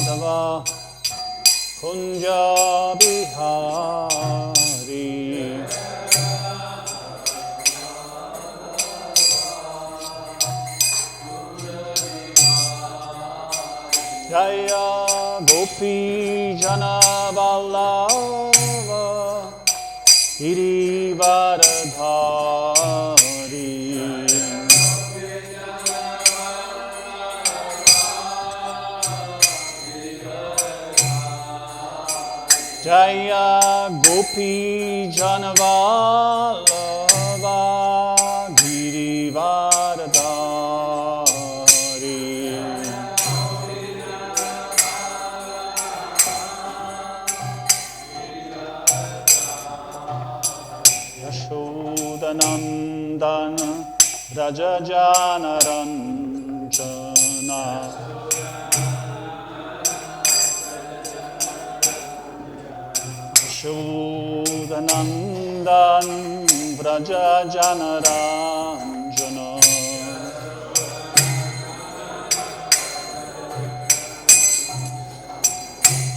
Madhava Kunja Bihari Jaya Gopi Jana Vallabha Girivaradhari Jaya Gopi Jana Vallabha Girivaradhari Yashodanandana Rajajanaranjana Yashodanandan Vrajajanaranjana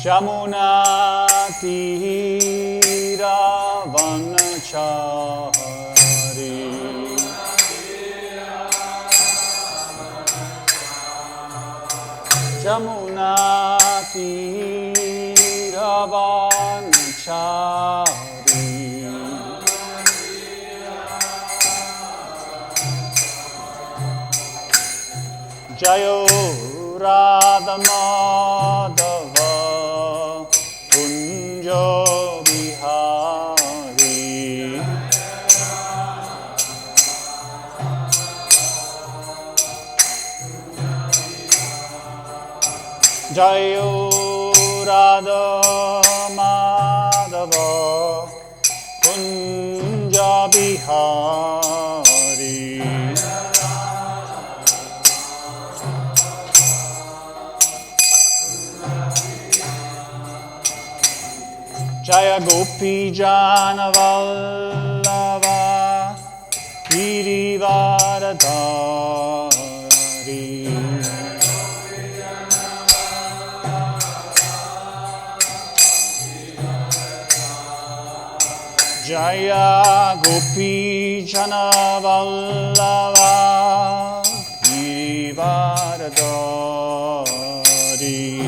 Jamuna Tira Vanachari Jamuna Tira Vanachari Jayo Radha Madhava Kunjo Bihari Jayo Radha Madhava Kunja Bihari Jaya Gopi Jana Vallabha Girivaradhari Jaya Gopi Jana Vallabha Girivaradhari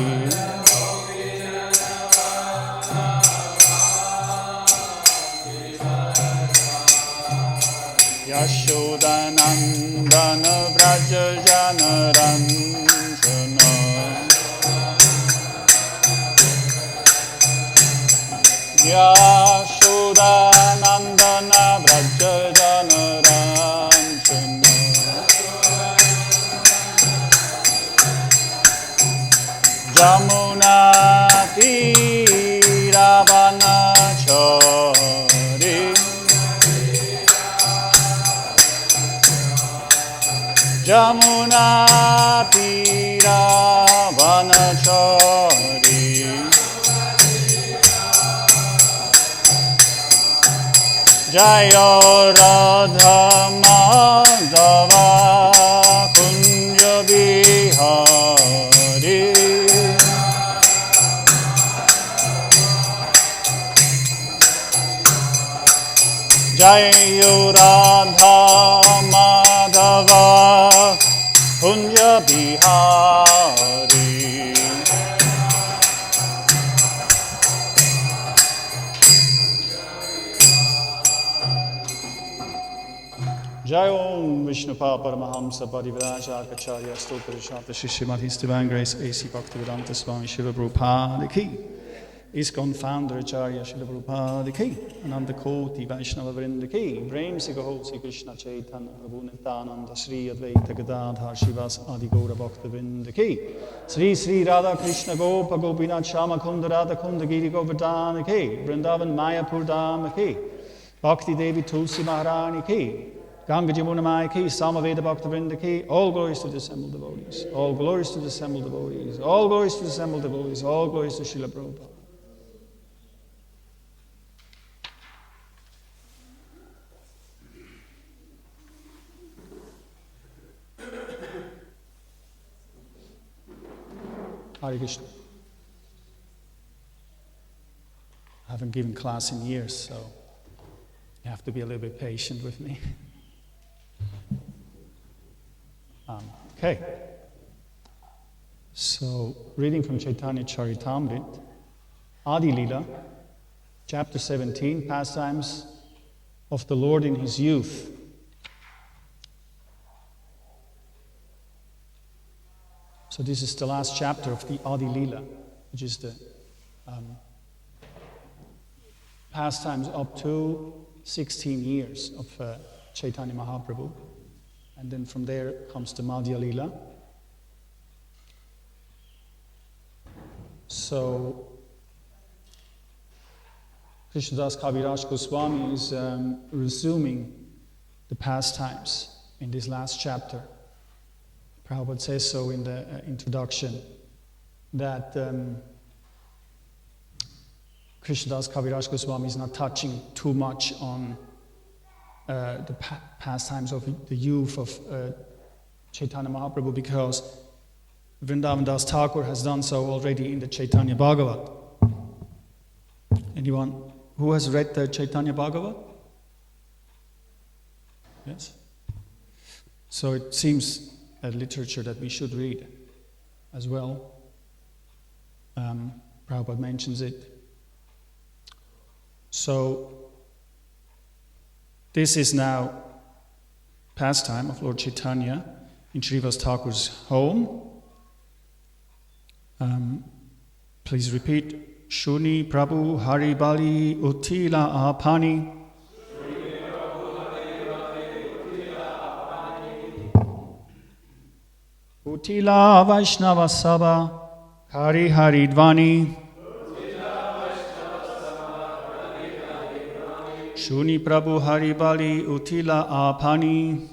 Yashodanandana Vrajajanaranjana Yashodanandana Vrajajanaranjana Jamuna Tiravanachari Jamuna Tiravanachari Jaya Radha Madhava Kunja Bihari Jaya Radha Madhava Kunja Bihari Jai Om Vishnupa Paramahamsa Parivraja Akacharya Stoparishata Srimad His Divine Grace A.C. Bhaktivedanta Swami Shiva Prabhupada Ki ISKCON Founder Acharya Srila Prabhupada Ki Ananda Koti Vaishnava Vrinda Ki Prem Se Gaho Sri Krishna Chaitanya Prabhu Nityananda Sri Advaita Gadadhar Shivas Adi Gaura Bhakta Vrinda Ki Sri Sri Radha Krishna Gopa Gopinath Shama Kunda Radha Kunda Giri Govardhana Ki Vrindavan Mayapur Dhama Ki Bhakti Devi Tulsi Maharani Ki Ganga Jamuna Maya Ki Samaveda Bhakta Vrinda Ki All glories to the assembled devotees. All glories to the assembled devotees. All glories to the assembled devotees. All glories to Srila Prabhupada. Hare Krishna. haven't given class in years, so you have to be a little bit patient with me. Okay. So, reading from Chaitanya Charitamrita, Adi Lila, chapter 17, pastimes of the Lord in his youth. So this is the last chapter of the Adi Lila, which is the pastimes up to 16 years of Chaitanya Mahaprabhu. And then from there comes the Madhya Lila. So Krishnadas Kaviraj Goswami is resuming the pastimes in this last chapter. Prabhupada says so in the introduction, that Krishnadas Kaviraj Goswami is not touching too much on the pastimes of the youth of Chaitanya Mahaprabhu, because Vrindavan Das Thakur has done so already in the Chaitanya Bhagavat. Anyone who has read the Chaitanya Bhagavat? Yes? So it seems a literature that we should read as well. Prabhupada mentions it. So this is now pastime of Lord Chaitanya in Srivas Thakur's home. Please repeat. Shuni Prabhu Hari Bali Utila Apani. Utila Vaishnava Sabha Hari Hari Dvani. Shuni Prabhu Hari Bali Utila Apani.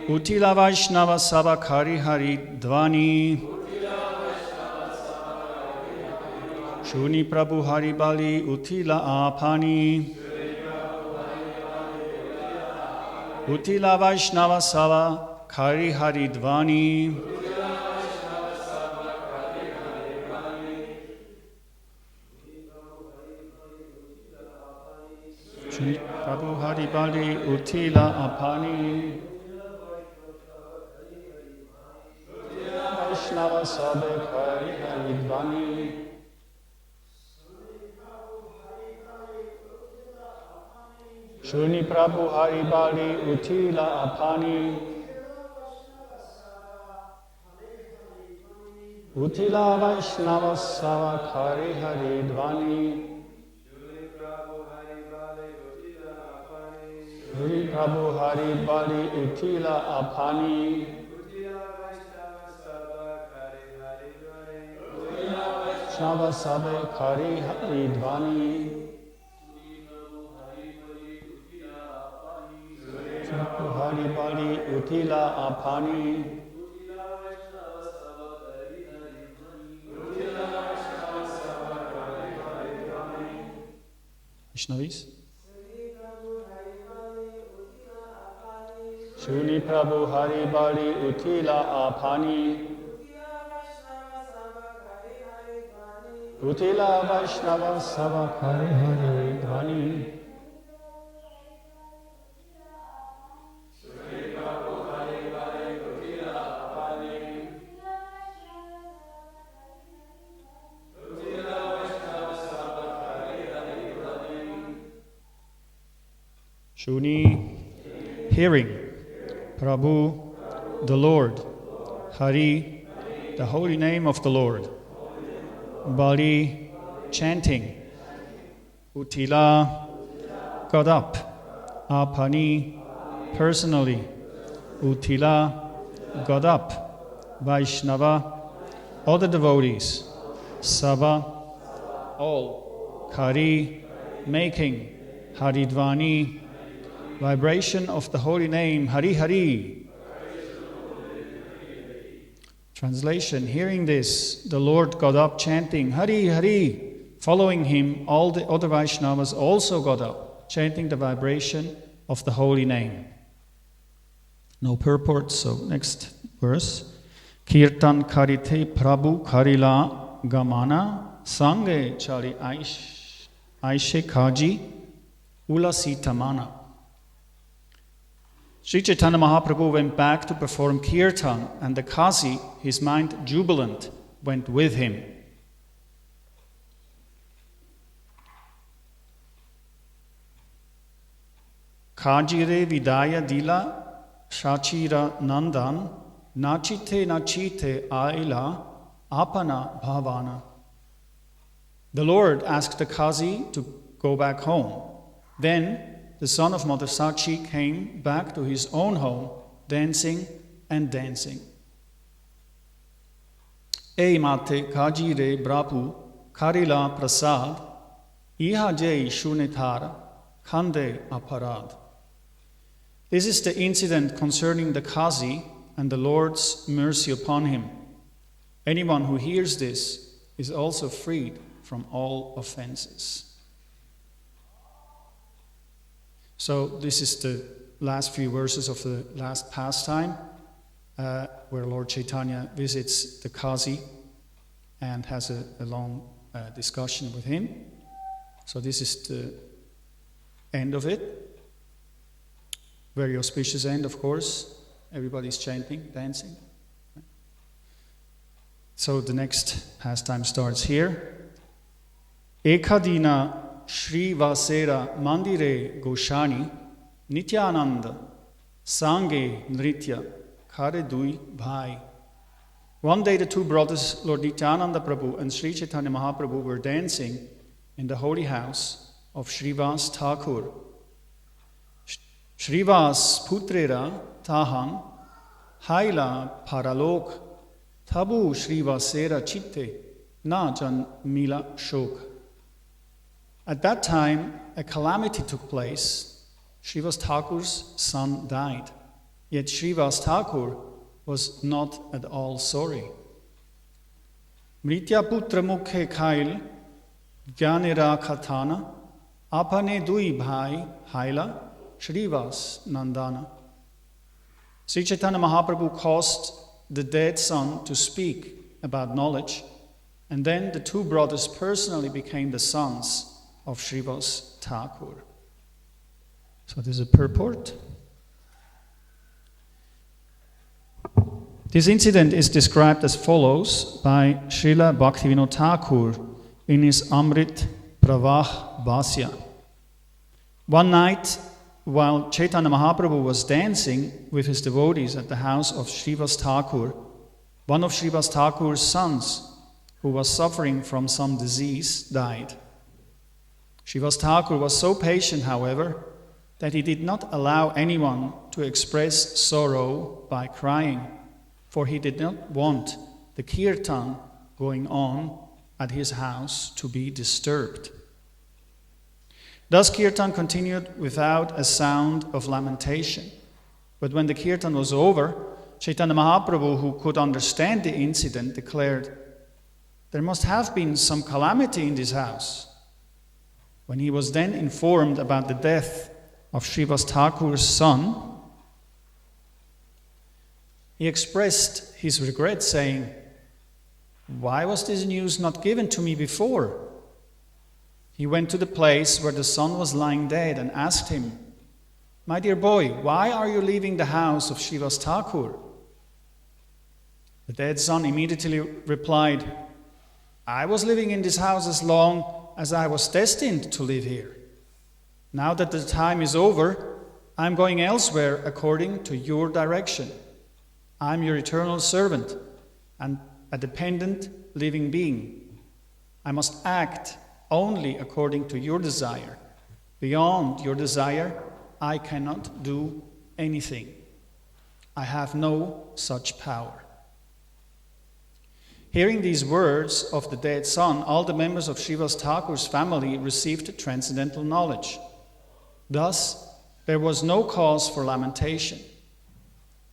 Utila Vaishnava Sabha Hari Hari Dvani. Shuni Prabhu Hari Bali Utila Apani. Utila Vaishnava Sabha Hari Hari Dvani. Shuni Prabhu Hari Bali Utila Apani. Vaishnava Sabha Hari Hari Dvani. Shuni Prabhu Hari Bali Utila Apani. Utila Vaishnava Sava Hari Hari Dvani. Shuni Prabhu Hari Bali Utila Apani. Vaishnava Sava Hari Hari Dvani. Hari Bali Utila Apani. Vaishnavis. Shuni Prabhu Hari Bali Utila Apani. Utila Vaishnava Sava Hari Hari Dvani. Shuni, hearing, Prabhu, the Lord, Hari, the holy name of the Lord, Bali, chanting, Utila, got up, Apani, personally, Utila, got up, Vaishnava, all the devotees, Sava, all, Kari, making, Haridvani, vibration of the holy name, Hari Hari. Translation, hearing this, the Lord got up chanting, Hari Hari. Following him, all the other Vaishnavas also got up, chanting the vibration of the holy name. No purport, so next verse. Kirtan karite Prabhu karila gamana sange chari aishe kaji ulasitamana. Sri Chaitanya Mahaprabhu went back to perform kirtan, and the Kazi, his mind jubilant, went with him. Kajire vidaya dila shachira nandan nachite aila apana bhavana. The Lord asked the Kazi to go back home. Then the son of Mother Sachi came back to his own home, dancing and dancing. Ei mate kajire brapu karila prasad iha jai shunetar khande aparad. This is the incident concerning the Kazi and the Lord's mercy upon him. Anyone who hears this is also freed from all offenses. So this is the last few verses of the last pastime, where Lord Chaitanya visits the Kazi and has a long discussion with him. So this is the end of it. Very auspicious end, of course. Everybody's chanting, dancing. So the next pastime starts here. Ekadina Shri Vasera Mandire Goshani Nityananda Sange Nritya Kare Dui Bhai. One day the two brothers, Lord Nityananda Prabhu and Sri Chaitanya Mahaprabhu, were dancing in the holy house of Srivas Thakur. Srivas Putrera Taham Haila Paralok Tabu Srivasera Chitte Najan Mila Shok. At that time, a calamity took place. Srivas Thakur's son died. Yet Srivas Thakur was not at all sorry. Mritya putra mukhe khail jnanera khatana apane dui bhai haila Srivas Nandana. Sri Chaitanya Mahaprabhu caused the dead son to speak about knowledge, and then the two brothers personally became the sons of Srivas Thakur. So this is a purport. This incident is described as follows by Srila Bhaktivinoda Thakur in his Amrit Pravah Bhasya. One night, while Chaitanya Mahaprabhu was dancing with his devotees at the house of Srivas Thakur, one of Srivas Thakur's sons, who was suffering from some disease, died. Srivas Thakur was so patient, however, that he did not allow anyone to express sorrow by crying, for he did not want the kirtan going on at his house to be disturbed. Thus kirtan continued without a sound of lamentation. But when the kirtan was over, Chaitanya Mahaprabhu, who could understand the incident, declared, "There must have been some calamity in this house." When he was then informed about the death of Srivas Thakur's son, he expressed his regret, saying, "Why was this news not given to me before?" He went to the place where the son was lying dead and asked him, "My dear boy, why are you leaving the house of Srivas Thakur?" The dead son immediately replied, "I was living in this house as long as I was destined to live here. Now that the time is over, I'm going elsewhere according to your direction. I'm your eternal servant and a dependent living being. I must act only according to your desire. Beyond your desire, I cannot do anything. I have no such power." Hearing these words of the dead son, all the members of Srivas Thakur's family received transcendental knowledge. Thus, there was no cause for lamentation.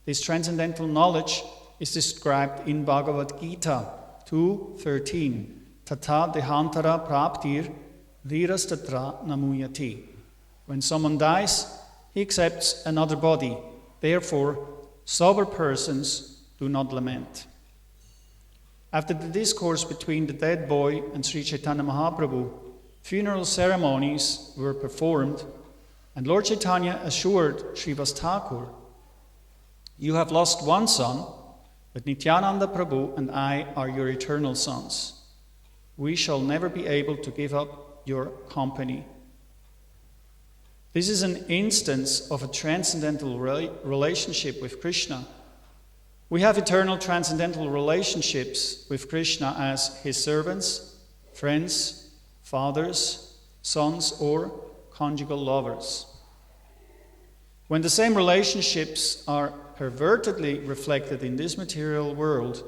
This transcendental knowledge is described in Bhagavad Gita 2:13. Tata dehantara praptir dhirastatra namuyati. When someone dies, he accepts another body. Therefore, sober persons do not lament. After the discourse between the dead boy and Sri Chaitanya Mahaprabhu, funeral ceremonies were performed, and Lord Chaitanya assured Srivas Thakur, "You have lost one son, but Nityananda Prabhu and I are your eternal sons. We shall never be able to give up your company." This is an instance of a transcendental relationship with Krishna. We have eternal transcendental relationships with Krishna as his servants, friends, fathers, sons, or conjugal lovers. When the same relationships are pervertedly reflected in this material world,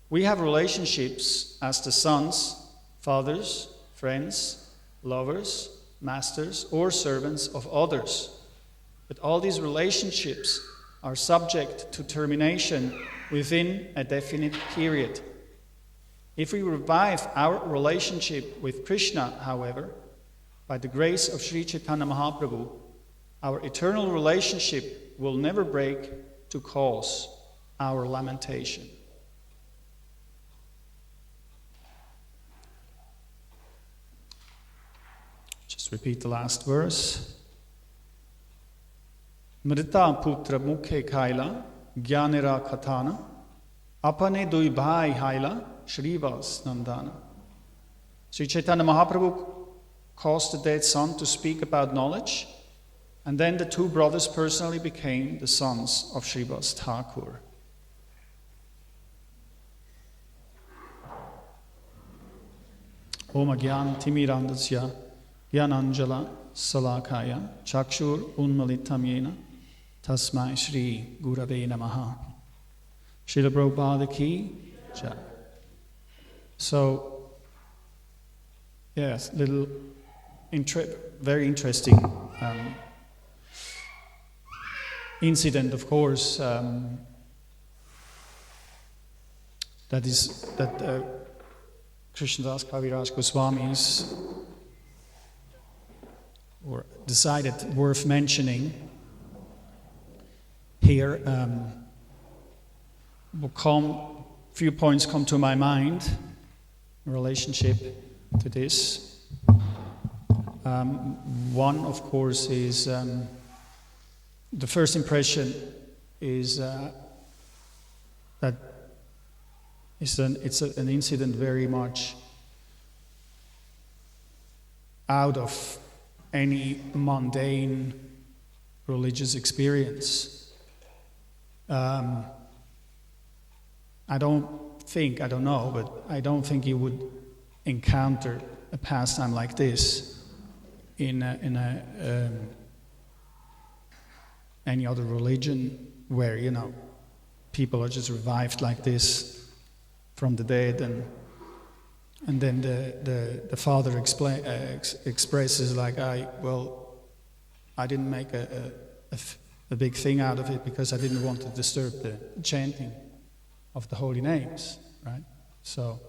we have relationships as the sons, fathers, friends, lovers, masters, or servants of others. But all these relationships are subject to termination within a definite period. If we revive our relationship with Krishna, however, by the grace of Sri Chaitanya Mahaprabhu, our eternal relationship will never break to cause our lamentation. Just repeat the last verse. Mrita putra mukhe khaila, gyanera katana, apane dui bhai haila, Shrivas Nandana. Sri Chaitanya Mahaprabhu caused the dead son to speak about knowledge, and then the two brothers personally became the sons of Srivas Thakur. Om Agyan Timirandasya Gyananjala Salakaya Chakshur Unmalitam Yena Tasmai Shri Gurave Namaha. Srila Prabhupada Ki Jai. So, yes, very interesting incident, of course, that Krishnadas Kaviraj Goswamis decided worth mentioning here. Few points come to my mind in relationship to this. One, of course, is the first impression is that it's an incident very much out of any mundane religious experience. I don't know, but I don't think you would encounter a pastime like this in any other religion where, people are just revived like this from the dead, and then the father expresses like, I didn't make a big thing out of it because I didn't want to disturb the chanting of the holy names, right? So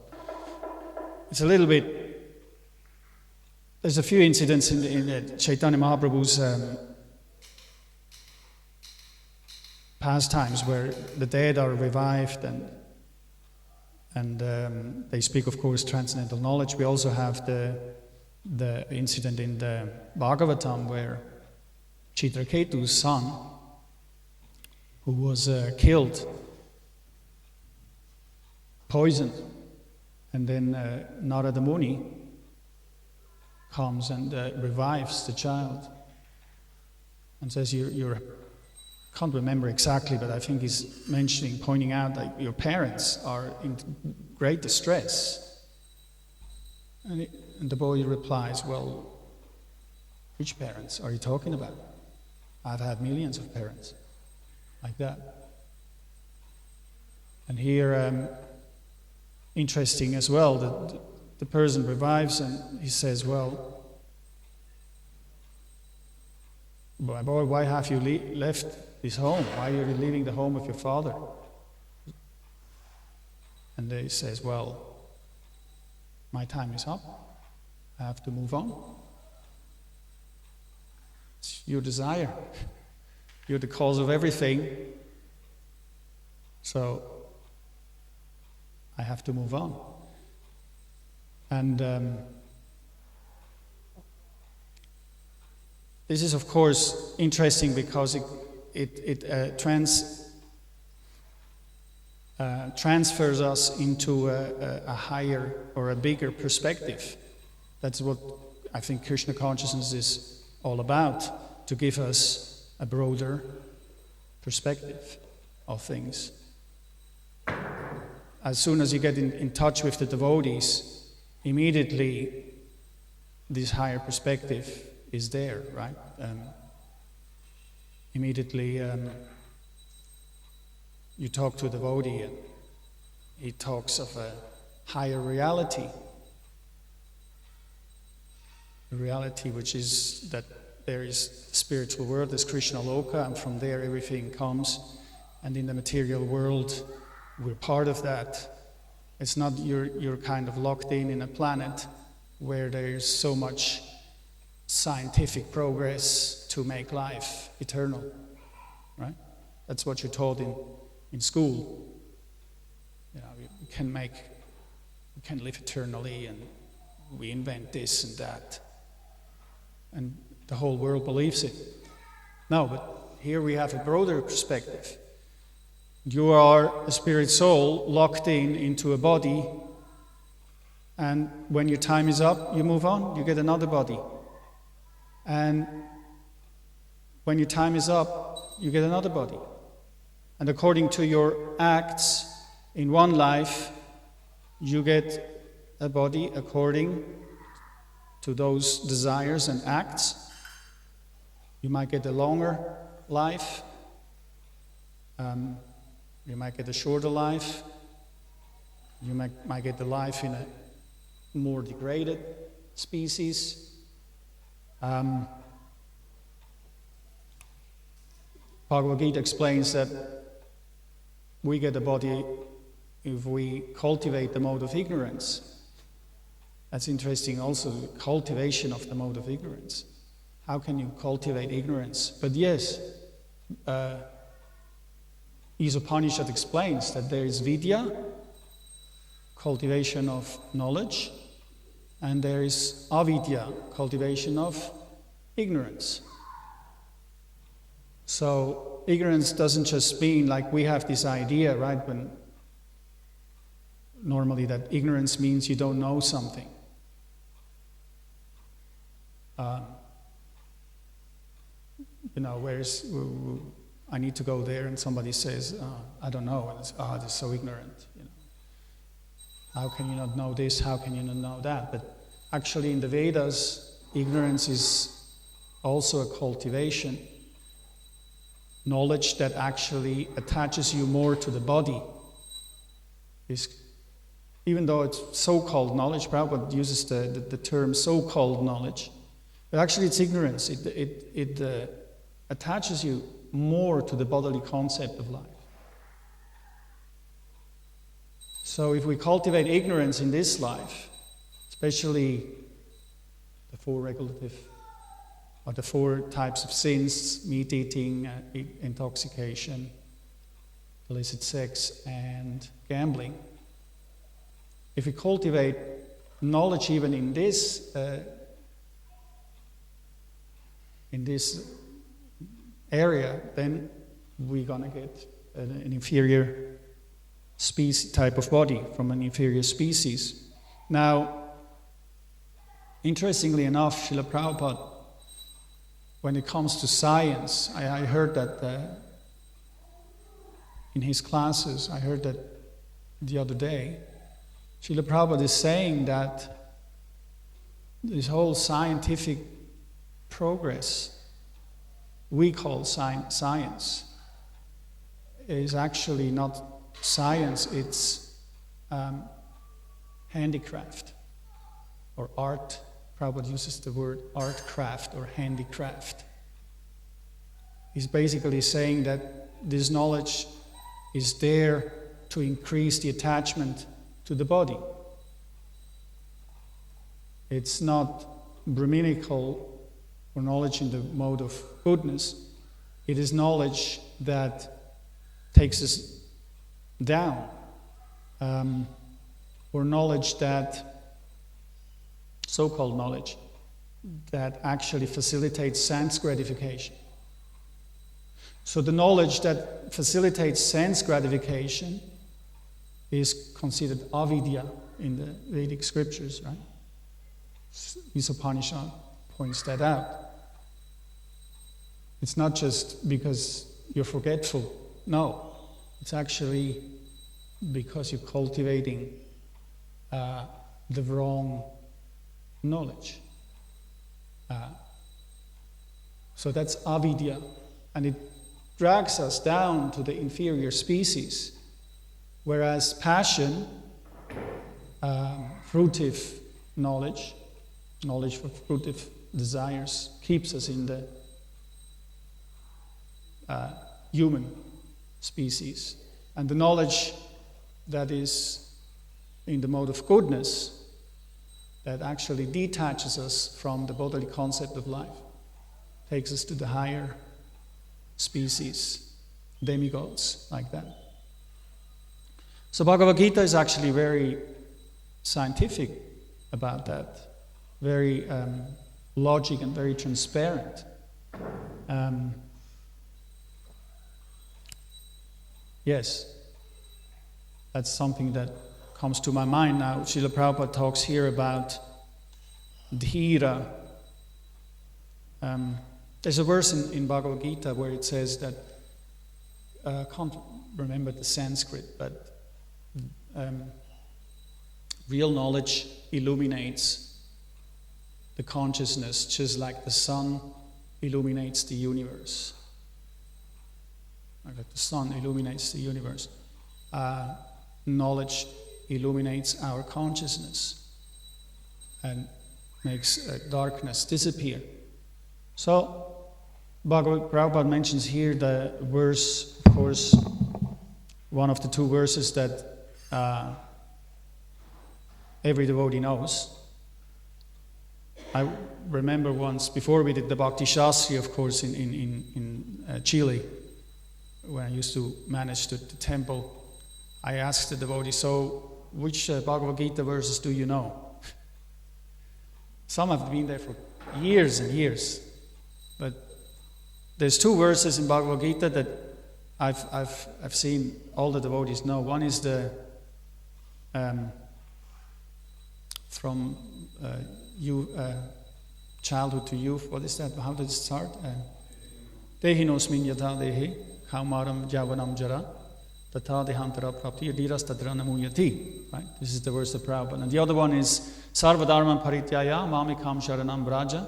it's a little bit. There's a few incidents in Chaitanya Mahaprabhu's pastimes where the dead are revived, and they speak, of course, transcendental knowledge. We also have the incident in the Bhagavatam where Chitraketu's son, who was killed, poisoned, and then Narada Muni comes and revives the child and says, you're can't remember exactly, but I think he's pointing out that your parents are in great distress. And the boy replies, well, which parents are you talking about? I've had millions of parents like that. And here, interesting as well, that the person revives and he says, well, boy, why have you left this home? Why are you leaving the home of your father? And he says, well, my time is up. I have to move on. It's your desire. You're the cause of everything. So I have to move on. And this is, of course, interesting because it transfers us into a higher or a bigger perspective. That's what I think Krishna consciousness is all about, to give us a broader perspective of things. As soon as you get in touch with the devotees, immediately this higher perspective is there, right? Immediately you talk to a devotee and he talks of a higher reality. A reality which is that there is spiritual world, there's Krishna Loka, and from there everything comes. And in the material world, we're part of that. It's not you're kind of locked in a planet where there's so much scientific progress to make life eternal, right? That's what you're taught in school. You know, we can live eternally, and we invent this and that, and the whole world believes it. No, but here we have a broader perspective. You are a spirit soul locked into a body, and when your time is up, you move on, you get another body. And when your time is up, you get another body. And according to your acts in one life, you get a body according to those desires and acts. You might get a longer life. You might get a shorter life. You might get the life in a more degraded species. Bhagavad Gita explains that we get a body if we cultivate the mode of ignorance. That's interesting also, the cultivation of the mode of ignorance. How can you cultivate ignorance? But yes, Upanishad explains that there is vidya, cultivation of knowledge, and there is avidya, cultivation of ignorance. So ignorance doesn't just mean like we have this idea, right? When normally that ignorance means you don't know something. Whereas I need to go there and somebody says, I don't know, and it's, they're so ignorant. How can you not know this? How can you not know that? But actually in the Vedas, ignorance is also a cultivation. Knowledge that actually attaches you more to the body. Even though it's so-called knowledge, Prabhupada uses the term so-called knowledge, but actually it's ignorance. It attaches you more to the bodily concept of life. So if we cultivate ignorance in this life, especially the four regulative, or the four types of sins, meat eating, intoxication, illicit sex, and gambling, if we cultivate knowledge even in this area, then we're gonna get an inferior species type of body from an inferior species. Now, interestingly enough, Srila Prabhupada, when it comes to science, I heard that in his classes, I heard that the other day, Srila Prabhupada is saying that this whole scientific progress we call science is actually not science, it's handicraft or art. Prabhupada uses the word art craft or handicraft. He's basically saying that this knowledge is there to increase the attachment to the body. It's not Brahminical or knowledge in the mode of goodness. It is knowledge that takes us down. or knowledge that, so-called knowledge, that actually facilitates sense gratification. So the knowledge that facilitates sense gratification is considered avidya in the Vedic scriptures, right? Upanishad points that out. It's not just because you're forgetful. No, it's actually because you're cultivating the wrong knowledge. So that's avidya, and it drags us down to the inferior species, whereas passion, fruitive knowledge for fruitive desires, keeps us in the human species. And the knowledge that is in the mode of goodness, that actually detaches us from the bodily concept of life, takes us to the higher species, demigods, like that. So Bhagavad Gita is actually very scientific about that, very logic and very transparent. Yes, that's something that comes to my mind now. Srila Prabhupada talks here about dhira. There's a verse in Bhagavad Gita where it says that, I can't remember the Sanskrit, but real knowledge illuminates the consciousness just like the sun illuminates the universe. Like the sun illuminates the universe. Knowledge illuminates our consciousness and makes darkness disappear. So, Prabhupada mentions here the verse, of course, one of the two verses that every devotee knows. I remember once, before we did the Bhakti Shastri, of course, in Chile, when I used to manage the temple, I asked the devotee, so which Bhagavad Gita verses do you know? Some have been there for years and years, but there's two verses in Bhagavad Gita that I've seen all the devotees know. One is the from childhood to youth. What is that? How does it start? Dehinosmin yatha dehi kaumaram javanam jara tatha dehantara prapti adiras tadrana muyati. Right? This is the verse of Prabhupada. And the other one is sarvadharman parityaya mamikam sharanam braja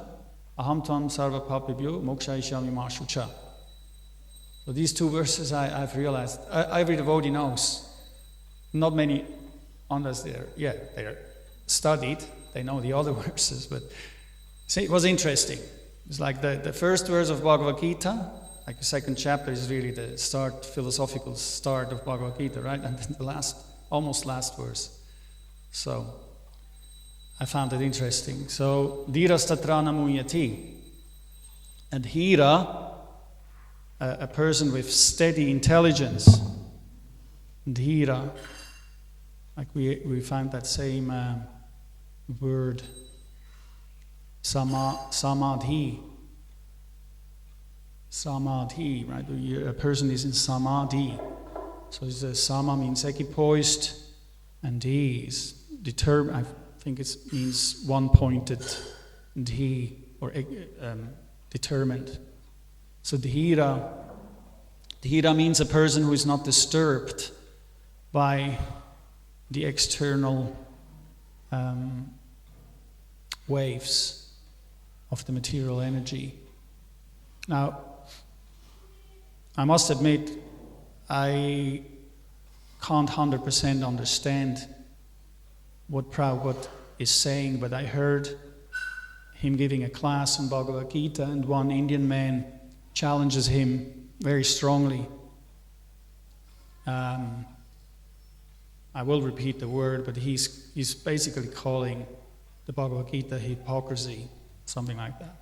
aham tvam sarva papibhyo mokshayishami mashucha. So these two verses I've realized every devotee knows. Not many, unless they're studied, they know the other verses, but see, it was interesting. It's like the first verse of Bhagavad Gita, like the second chapter is really the philosophical start of Bhagavad Gita, right? And then the almost last verse. So I found it interesting. So dhiras tatrana muyati. And hira, a person with steady intelligence. Dhira, like we find that same word, samadhi. Samadhi, right? A person is in samadhi. So sama means equipoised, and dhi is determined. I think it means one-pointed, dhi, or determined. So dhira means a person who is not disturbed by the external waves of the material energy. Now, I must admit, I can't 100% understand what Prabhupada is saying, but I heard him giving a class in Bhagavad Gita, and one Indian man challenges him very strongly. I will repeat the word, but he's basically calling the Bhagavad Gita hypocrisy, something like that.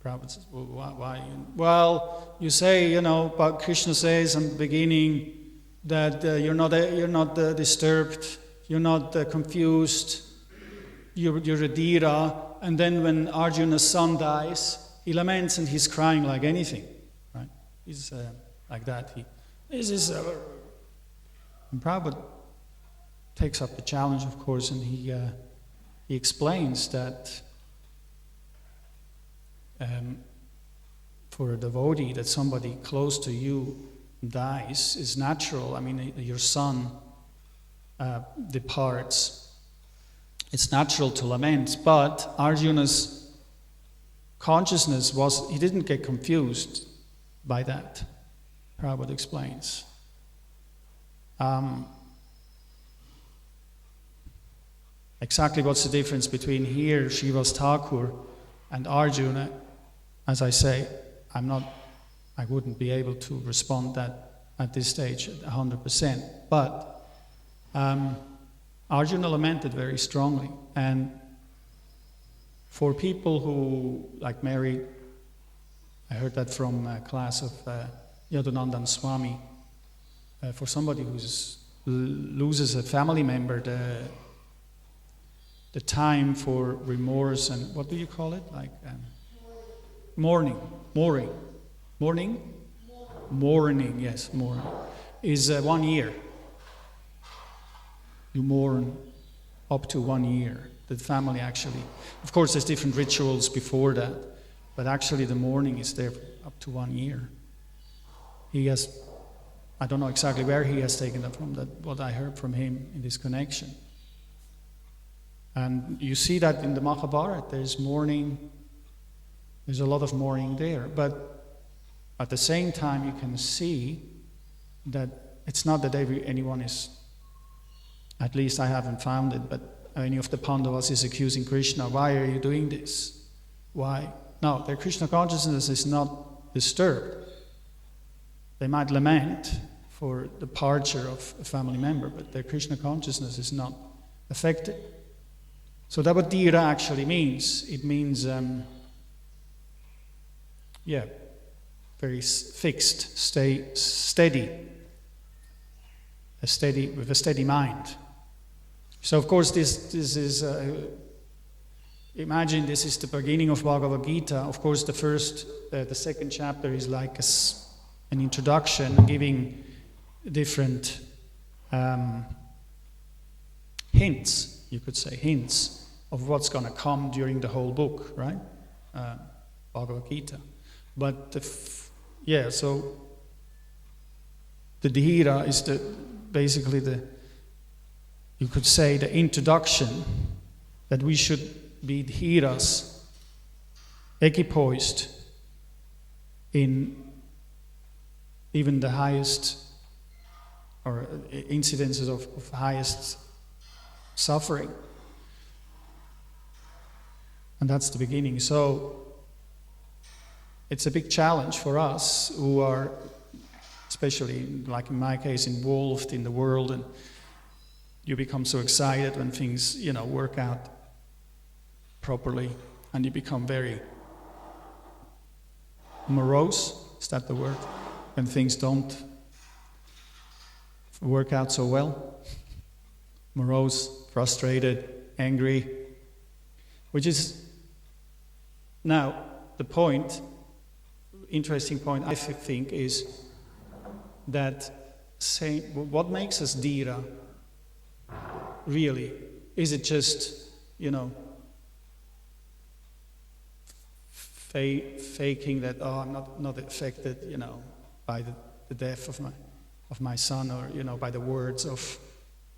Prabhupada says, well, why? Well, you say, but Krishna says in the beginning that you're not disturbed you're not confused, you're a Dhira. And then when Arjuna's son dies, he laments and he's crying like anything, right? He's like that. And Prabhupada takes up the challenge, of course, and he explains that for a devotee, that somebody close to you dies is natural. I mean, your son departs. It's natural to lament, but Arjuna's consciousness he didn't get confused by that. Prabhupada explains. Exactly what's the difference between here, Srivas Thakur, and Arjuna? As I say, I wouldn't be able to respond that at this stage 100%. But Arjuna lamented very strongly. And for people who, like Mary, I heard that from a class of Yadunandan Swami, for somebody who loses a family member, the time for remorse and, what do you call it? Like mourning, yes, mourning, is 1 year. You mourn up to 1 year. The family actually, of course there's different rituals before that, but actually the mourning is there up to 1 year. I don't know exactly where he has taken that from, what I heard from him in this connection. And you see that in the Mahabharata, there's mourning, there's a lot of mourning there. But at the same time, you can see that it's not that anyone is, at least I haven't found it, but any of the Pandavas is accusing Krishna, why are you doing this? Why? No, their Krishna consciousness is not disturbed. They might lament for the departure of a family member, but their Krishna consciousness is not affected. So that's what Dhira actually means. It means, very fixed, steady, with a steady mind. So of course this is, imagine this is the beginning of Bhagavad Gita. Of course the second chapter is like an introduction, giving different hints, you could say, hints of what's going to come during the whole book, right? Bhagavad Gita. But so the Dhira is basically you could say the introduction, that we should be Dhiras, equipoised in even the highest, or incidences of highest suffering. And that's the beginning. So it's a big challenge for us who are, especially like in my case, involved in the world, and you become so excited when things, work out properly, and you become very morose, is that the word? When things don't work out so well. Morose, frustrated, angry, which is now the point, interesting point I think, is that what makes us Dhira really? Is it just, faking that, I'm not affected, by the death of my son, or, by the words of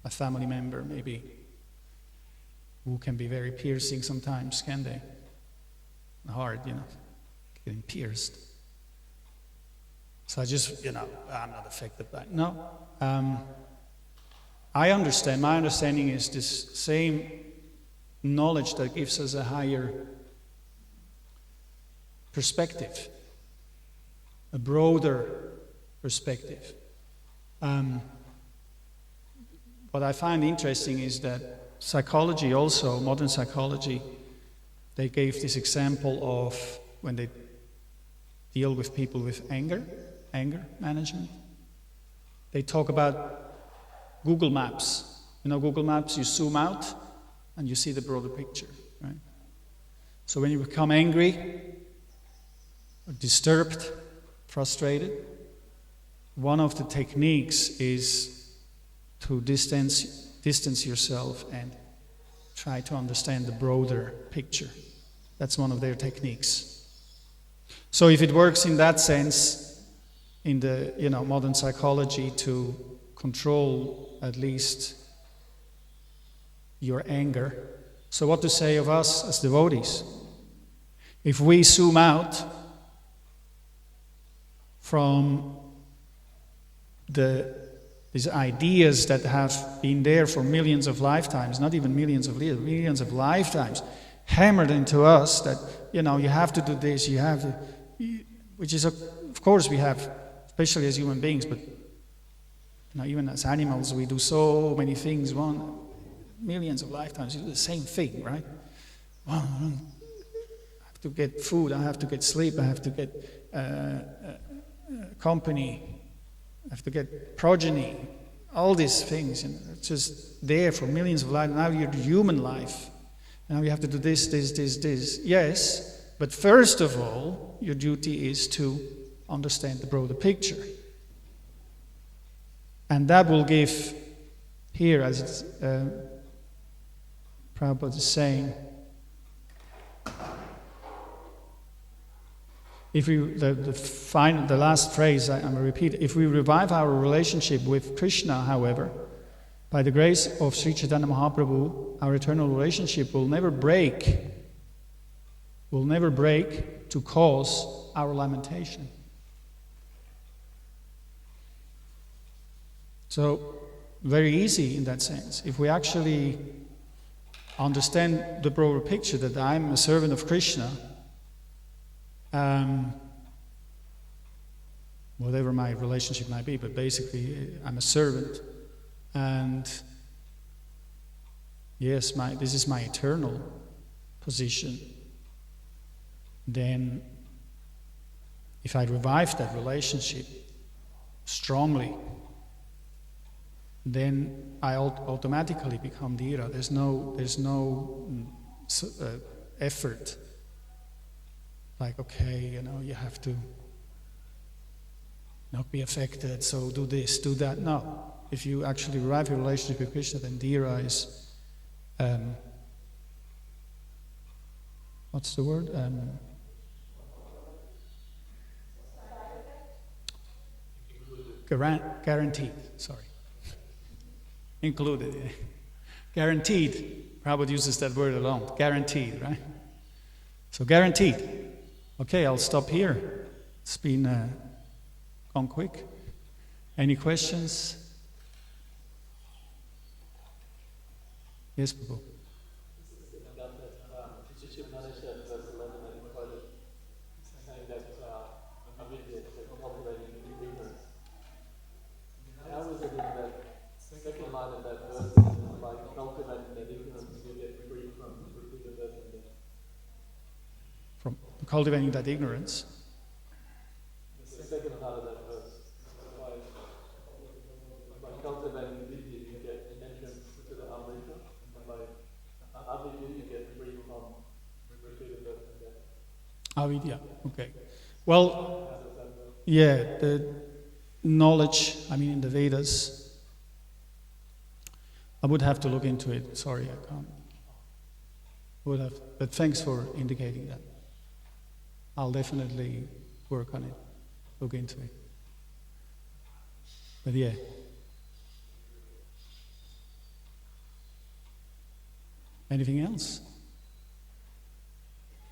a family member, maybe, who can be very piercing sometimes, can they? Hard, getting pierced. So I just, I'm not affected by it. No. I understand. My understanding is this same knowledge that gives us a higher perspective, a broader perspective. What I find interesting is that psychology also, modern psychology, they gave this example of when they deal with people with anger management. They talk about Google Maps. Google Maps, you zoom out and you see the broader picture, right? So when you become angry, or disturbed, frustrated, one of the techniques is to distance yourself and try to understand the broader picture. That's one of their techniques. So if it works in that sense, in the modern psychology, to control at least your anger. So what to say of us as devotees? If we zoom out from these ideas that have been there for millions of lifetimes, not even millions of years, millions of lifetimes, hammered into us that, you have to do this, you have to, which is, of course we have, especially as human beings, but even as animals, we do so many things, millions of lifetimes, you do the same thing, right? I have to get food, I have to get sleep, I have to get company, I have to get progeny, all these things, it's just there for millions of lives. Now you're human life. Now you have to do this. Yes, but first of all, your duty is to understand the broader picture. And that will give, here, as it's, Prabhupada is saying, if we, the last phrase I'm going to repeat, if we revive our relationship with Krishna, however, by the grace of Sri Chaitanya Mahaprabhu, our eternal relationship will never break to cause our lamentation. So, very easy in that sense. If we actually understand the broader picture that I'm a servant of Krishna, whatever my relationship might be, but basically I'm a servant, and yes, this is my eternal position. Then if I revive that relationship strongly, then I automatically become Dhira. There's no effort. Like, okay, you have to not be affected, so do this, do that. No. If you actually revive your relationship with Krishna, then Dhira is, what's the word? Guaranteed, sorry. Included, yeah. Guaranteed. Prabhupada uses that word a lot. Guaranteed, right? So guaranteed. Okay, I'll stop here. It's been gone quick. Any questions? Yes, Prabhu. How is it in that second line of that verse, by cultivating that ignorance, you get free from repeated birth and death? From cultivating that ignorance? The second part of that verse. By cultivating vidya, you get entrance to the avidya, and by avidya, you get free from repeated birth and death. Avidya, okay. Well, yeah, the knowledge, in the Vedas, I would have to look into it. Sorry, I can't. Would have, but thanks for indicating that. I'll definitely work on it, look into it. But yeah. Anything else?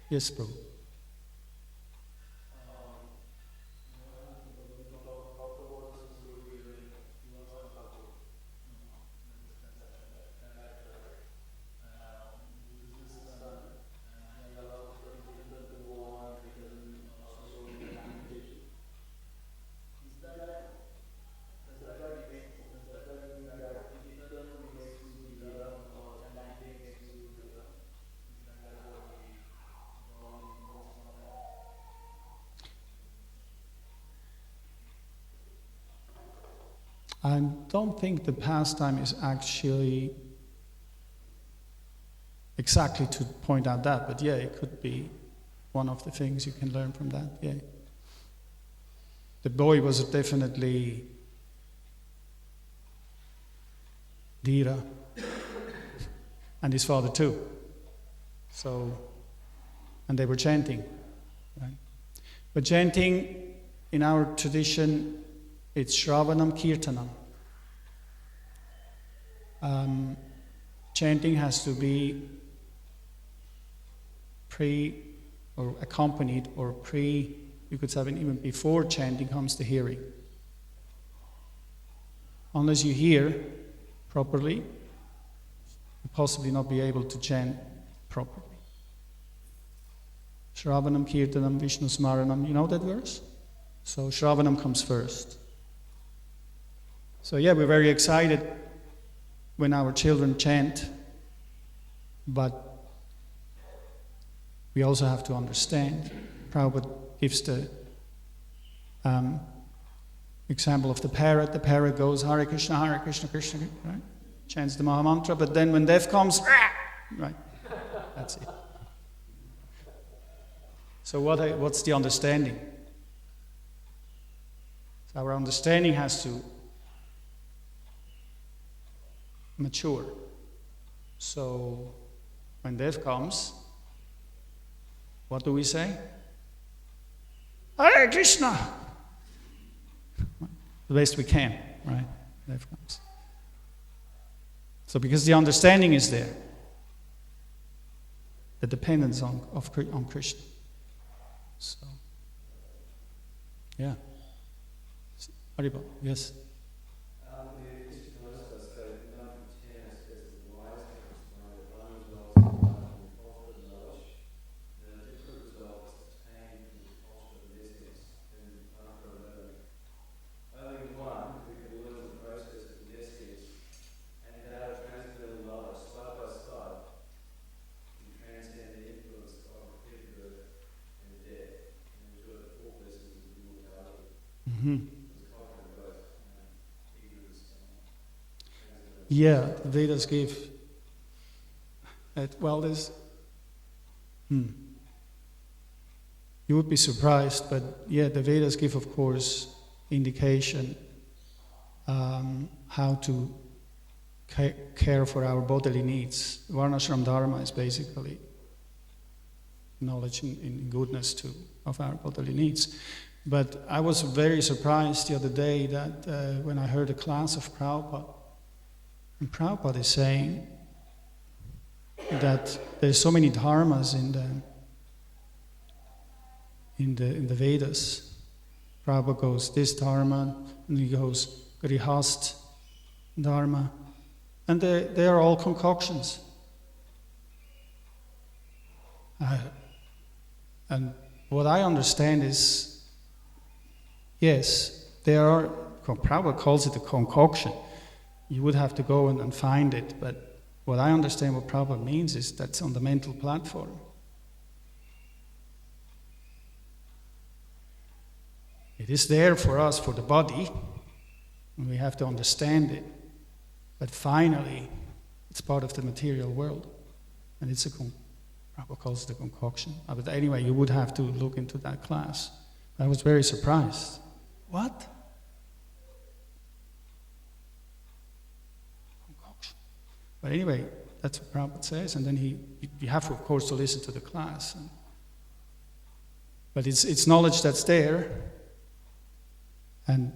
Yes, bro. I don't think the pastime is actually exactly to point out that, but yeah, it could be one of the things you can learn from that, yeah. The boy was definitely Dhira, and his father too. So, and they were chanting, right? But chanting, in our tradition, it's Shravanam Kirtanam. Chanting has to be or accompanied or you could say even before chanting comes the hearing. Unless you hear properly, you possibly not be able to chant properly. Shravanam Kirtanam Vishnu Smaranam, you know that verse? So Shravanam comes first. So yeah, we're very excited when our children chant, but we also have to understand. Prabhupada gives the example of the parrot. The parrot goes Hare Krishna, Krishna, right? Chants the Maha Mantra, but then when death comes, right? That's it. So what's the understanding? So our understanding has to mature. So when death comes, what do we say? Hare Krishna! The best we can, right? Death comes. So because the understanding is there, the dependence on Krishna. So, yeah. Haribol, yes. Yeah, the Vedas give. There's. You would be surprised, but yeah, the Vedas give, of course, indication how to care for our bodily needs. Varnashram Dharma is basically knowledge in goodness of our bodily needs. But I was very surprised the other day that when I heard a class of Prabhupada, and Prabhupada is saying that there's so many dharmas in the Vedas. Prabhupada goes this dharma, and he goes grihast dharma, and they are all concoctions. And what I understand is, yes, there are. Prabhupada calls it a concoction. You would have to go and find it, but what I understand what Prabhupada means is that's on the mental platform. It is there for us, for the body, and we have to understand it. But finally, it's part of the material world, and it's Prabhupada calls it a concoction. But anyway, you would have to look into that class. I was very surprised. What? But anyway, that's what Prabhupada says, and then you have, of course, to listen to the class. But it's knowledge that's there, and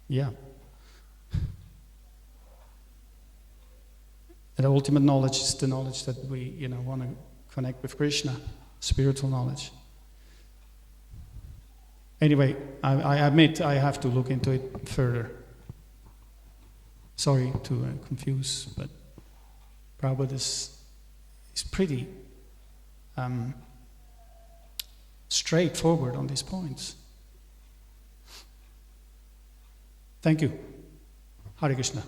yeah. And the ultimate knowledge is the knowledge that we, want to connect with Krishna, spiritual knowledge. Anyway, I admit I have to look into it further. Sorry to confuse, but Prabhupada is pretty straightforward on these points. Thank you. Hare Krishna.